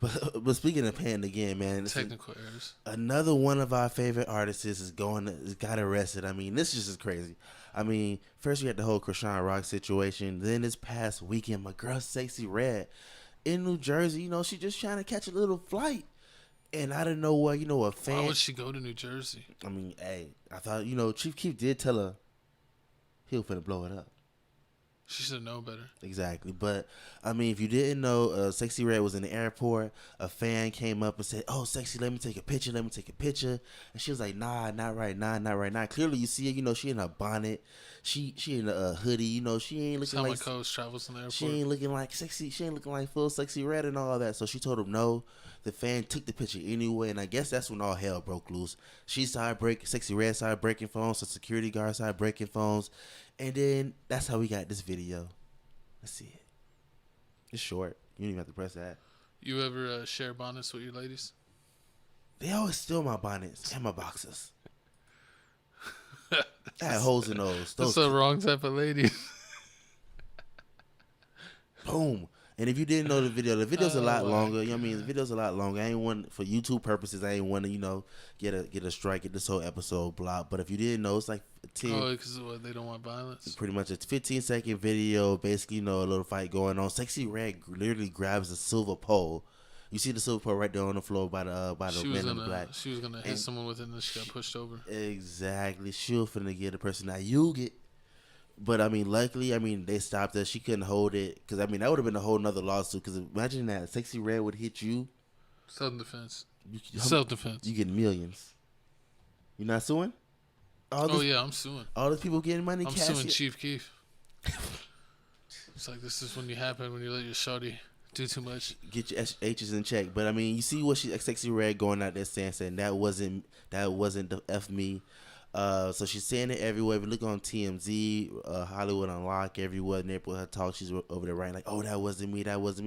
But speaking of paying again, man, Technical errors. another one of our favorite artists is got arrested. I mean, this just is crazy. I mean, first you had the whole Krishan Rock situation. Then this past weekend, my girl Sexyy Red in New Jersey, she just trying to catch a little flight. And I didn't know what, a fan. Why would she go to New Jersey? I mean, hey, I thought, Chief Keef did tell her he was finna blow it up. She should know better. Exactly. But, I mean, if you didn't know, Sexyy Red was in the airport. A fan came up and said, "Oh, Sexy, let me take a picture. Let me take a picture." And she was like, "Nah, not right now, not right now." Clearly, you see her, she in a bonnet. She in a hoodie, she ain't looking like... my coach travels in the airport. She ain't looking like sexy. She ain't looking like full Sexyy Red and all that. So she told him no. The fan took the picture anyway, and I guess that's when all hell broke loose. Sexyy Red started breaking phones. The security guard started breaking phones, and then that's how we got this video. Let's see it. It's short. You don't even have to press that. You ever share bonnets with your ladies? They always steal my bonnets and my boxers. I had holes in those. That's the wrong type of lady. Boom. And if you didn't know the video's a lot longer. The video's a lot longer. I ain't want, for YouTube purposes, I ain't want to, get a strike, get this whole episode blocked. But if you didn't know, it's like 10. Oh, because they don't want violence? Pretty much a 15-second video. Basically, a little fight going on. Sexyy Red literally grabs a silver pole. You see the silver pole right there on the floor by the man in the black. She was gonna hit someone with it, and she got pushed over. Exactly. She was finna get a person that you get. But, luckily, they stopped her. She couldn't hold it. Because, that would have been a whole nother lawsuit. Because imagine that. Sexyy Red would hit you. Self-defense. Self-defense. You get millions. You not suing? Yeah, I'm suing. All those people getting money. I'm suing Chief Keef. It's like, this is when you let your shorty do too much. Get your H's in check. But, you see what Sexyy Red going out there saying that wasn't the F me. So she's saying it everywhere. If you look on TMZ, Hollywood Unlocked, everywhere, Neighborhood Talk, she's over there writing like, "Oh, that wasn't me,"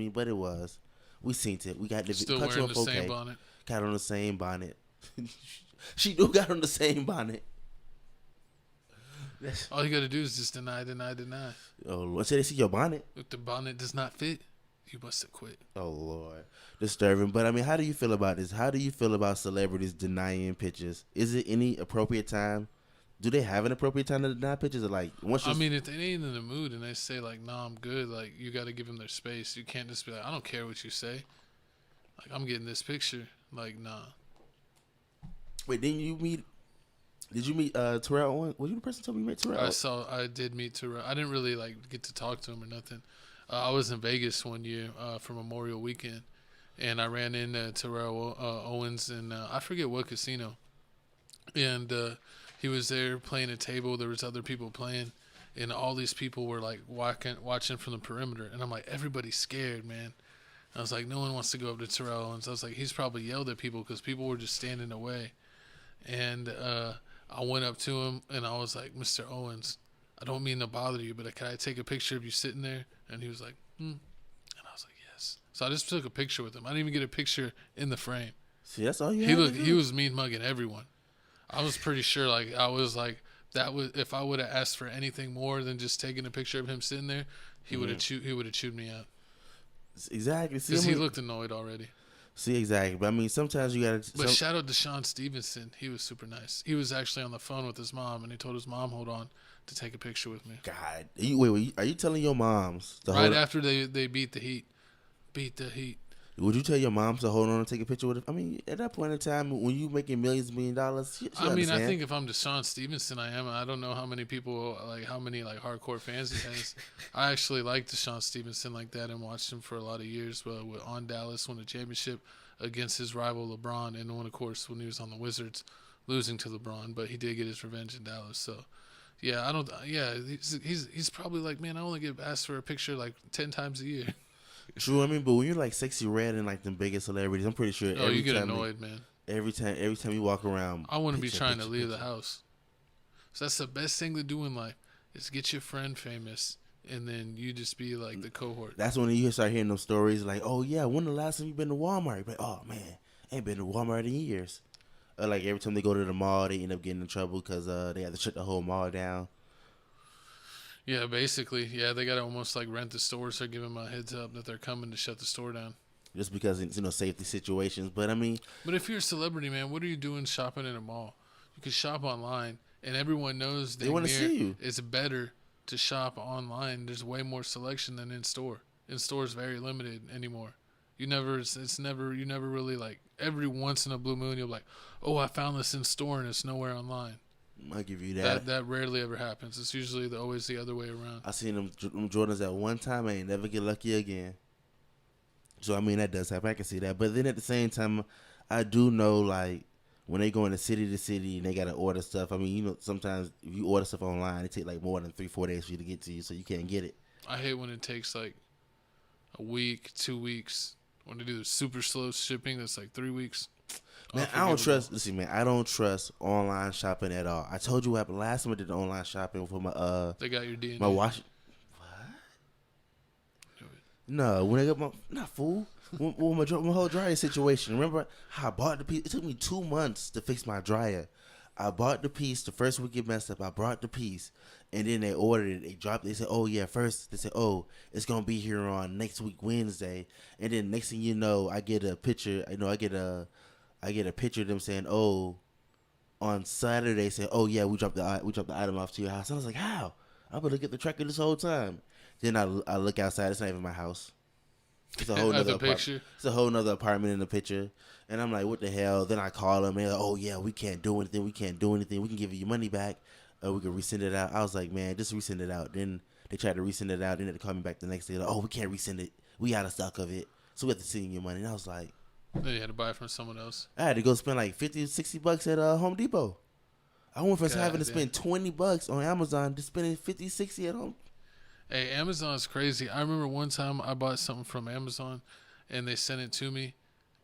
but it was. We seen it. We got the still cut wearing you the on 4K. same bonnet. Got on the same bonnet. She do got on the same bonnet. All you gotta do is just deny. Oh Lord, say they see your bonnet. If the bonnet does not fit, you must have quit. Oh Lord, disturbing. But how do you feel about this? How do you feel about celebrities denying pictures? Is it any appropriate time? Do they have an appropriate time to deny pictures? Or like once if they ain't in the mood and they say like, "Nah, I'm good," like you got to give them their space. You can't just be like, "I don't care what you say." Like, I'm getting this picture. Like, nah. Wait, did you meet Terrell Owens? Was you the person who told me you met Terrell? I did meet Terrell. I didn't really get to talk to him or nothing. I was in Vegas one year for Memorial Weekend, and I ran into Terrell Owens in I forget what casino, and he was there playing a table. There was other people playing, and all these people were like watching from the perimeter, and I'm like, everybody's scared, man. I was like, no one wants to go up to Terrell Owens. I was like, he's probably yelled at people because people were just standing away, and I went up to him and I was like, "Mr. Owens, I don't mean to bother you, but can I take a picture of you sitting there?" And he was like, And I was like, "Yes." So I just took a picture with him. I didn't even get a picture in the frame. See, that's all you. He was mean mugging everyone. I was pretty sure if I would have asked for anything more than just taking a picture of him sitting there, he would have chewed me out. Exactly. Because he looked annoyed already. See, exactly. But sometimes you gotta. But shout out to Sean Stevenson. He was super nice. He was actually on the phone with his mom, and he told his mom, "Hold on," to take a picture with me. God, wait, are you telling your moms to right after they beat the Heat? Would you tell your mom to hold on and take a picture with him? At that point in time, when you making millions $1 million, she I think if I'm Deshaun Stevenson, I am. I don't know how many people, how many hardcore fans he has. I actually like Deshaun Stevenson like that and watched him for a lot of years. On Dallas, won a championship against his rival LeBron, and then, of course, when he was on the Wizards, losing to LeBron. But he did get his revenge in Dallas. So, yeah, he's probably like, man, I only get asked for a picture 10 times a year. True, but when you're Sexyy Red and the biggest celebrities, I'm pretty sure. You get annoyed, man. Every time you walk around, I wouldn't be trying to leave the house. So that's the best thing to do in life is get your friend famous, and then you just be the cohort. That's when you start hearing those stories oh yeah, when the last time you been to Walmart? You're like, oh man, I ain't been to Walmart in years. Every time they go to the mall, they end up getting in trouble because they have to shut the whole mall down. Yeah, basically. Yeah, they got to almost rent the store, so give them a heads up that they're coming to shut the store down. just because it's, safety situations. But I mean, But if you're a celebrity, man, what are you doing shopping in a mall? You can shop online, and everyone knows they want to see you. it's better to shop online. There's way more selection than in store. In store is very limited anymore. You never really like, every once in a blue moon you'll be like, oh, I found this in store and it's nowhere online. I'll give you that. That rarely ever happens. It's usually always the other way around. I seen them Jordans at one time. I ain't never get lucky again. So I mean that does happen. I can see that. But then at the same time, I do know like when they go into city to city and they gotta order stuff. I mean, sometimes if you order stuff online, it take like more than 3-4 days for you to get to you, so you can't get it. I hate when it takes like a week, 2 weeks. When they do the super slow shipping, that's like 3 weeks. Man, I don't trust. Listen, man, I don't trust online shopping at all. I told you what happened last time I did the online shopping for my They got your DNA. my wash. No, when I got not fool. When my whole dryer situation. Remember how I bought the piece? It took me 2 months to fix my dryer. I bought the piece the first week it messed up. I brought the piece, and then they ordered it. They dropped it. They said, "Oh yeah." First they said, "Oh, it's gonna be here on next week Wednesday," and then next thing you know, I get a picture. I get a picture of them saying, "Oh, on Saturday." Say, "Oh yeah, we dropped the item off to your house." And I was like, "How? I've been looking at the tracker this whole time." Then I look outside. It's not even my house. It's a whole nother apartment. It's a whole nother apartment in the picture. And I'm like, what the hell? Then I call them and they're like, oh yeah, we can't do anything. We can't do anything. We can give you your money back. We can resend it out. I was like, man, just resend it out. Then they tried to resend it out. Then they called me back the next day. Like, oh, we can't resend it. We out of stock of it. So we have to send you your money. And I was like, then you had to buy it from someone else. I had to go spend like $50-$60 at Home Depot. I went from having to spend $20 on Amazon to spending $50-$60 at home. Hey, Amazon's crazy. I remember one time I bought something from Amazon, and they sent it to me,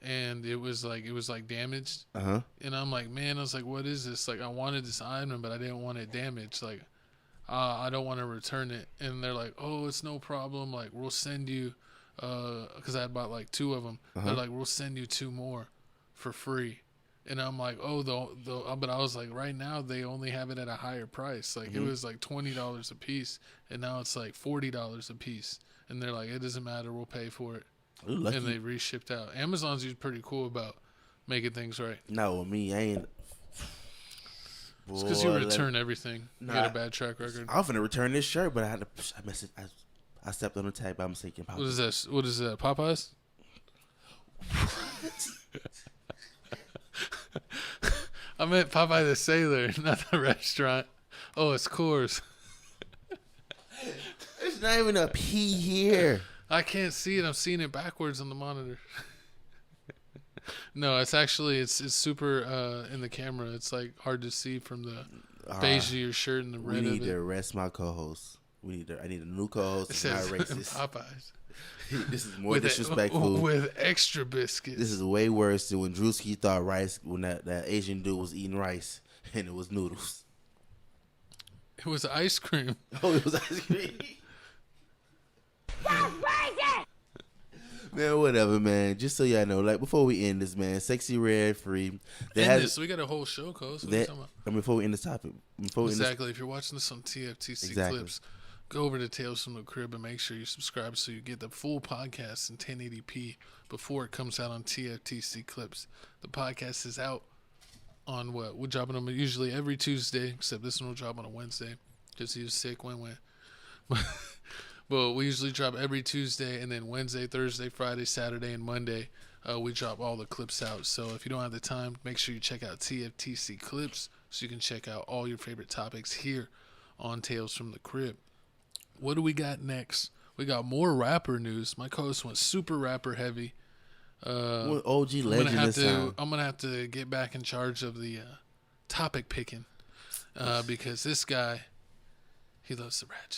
and it was like damaged. And I'm like, man, I was like, what is this? Like, I wanted this item, but I didn't want it damaged. Like, I don't want to return it. And they're like, oh, it's no problem. Like, we'll send you, because I had bought like 2 of them. They're like, we'll send you 2 more for free. And I'm like, oh, but I was like, right now they only have it at a higher price. Like, it was like $20 a piece, and now it's like $40 a piece. And they're like, it doesn't matter, we'll pay for it. And they reshipped out. Amazon's usually pretty cool about making things right. No, with me, I ain't. It's because you return everything. You got a bad track record. I was gonna return this shirt, but I had to. I stepped on the tag by mistake. What is that? What is that? Popeyes? I meant Popeye the Sailor, not the restaurant. Oh, it's Coors. There's not even a P here. I can't see it. I'm seeing it backwards on the monitor. No, it's actually it's super in the camera. It's like hard to see from the beige of your shirt and the red of it. We need to arrest my co-host. I need a new co-host. It's not racist. Popeyes. This is more disrespectful. With extra biscuits. This is way worse than when Drewski thought rice, when that Asian dude was eating rice and it was noodles. It was ice cream. Oh, it was ice cream. Man, whatever, man. Just so y'all know, like before we end this, man, Sexyy Red free. We got a whole show, Coast. What are you talking about? I mean, before we end this topic, if you're watching this on TFTC clips, go over to Tales from the Crib and make sure you subscribe so you get the full podcast in 1080p before it comes out on TFTC clips. The podcast is out on what? We're dropping them usually every Tuesday, except this one will drop on a Wednesday because he was sick. Win-win. But we usually drop every Tuesday, and then Wednesday, Thursday, Friday, Saturday, and Monday, we drop all the clips out. So if you don't have the time, make sure you check out TFTC clips so you can check out all your favorite topics here on Tales from the Crib. What do we got next? We got more rapper news. My co-host went super rapper heavy. OG legend I'm gonna have to get back in charge of the topic picking because this guy, he loves the ratchet.